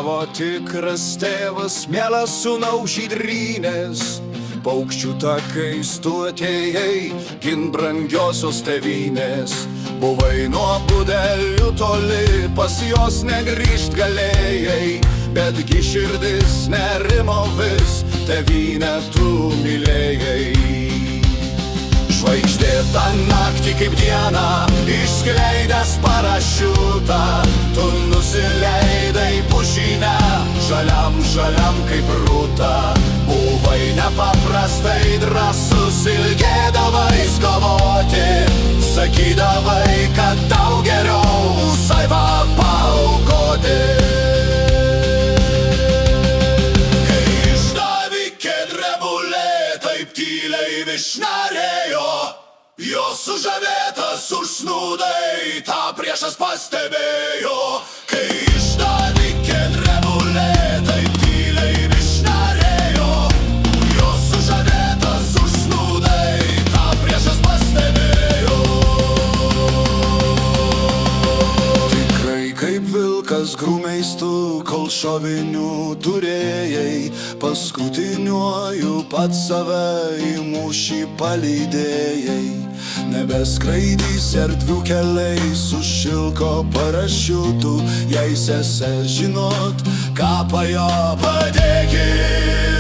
tavo tikras tėvas, mielas sūnau žydrynės. Paukščių takais tu atėjai, gin brangiosios tėvynės. Buvai nuo budelių toli, pas jos negrįžt galėjai, betgi širdis nerimo vis, tėvynę tu mylėjai. Žvaigždėtą naktį kaip dieną, išskleidęs parašiutą, tu nusileidai pušyne, žaliam, žaliam kaip rūta. Buvai nepaprastai drąsus, ilgėdavai kovoti, sakydavai, kad tau geriau save paaukoti. Kai išdavikė drebulė taip tyliai višnarėjo, jos sužavėtas užsnūdai, tą priešas pastebėjo. Kai išdavikė drebulė taip tyliai višnarėjo, jos sužavėtas užsnūdai, tą priešas pastebėjo. Tikrai kaip vilkas grūmeis tu, kol šovinių turėjai, paskutiniuoju pats save į mūšį palydėjai. Nebeskraidys erdvių keliais, sušilko parašiutų, jei sese žinot, ką pajo padėkit.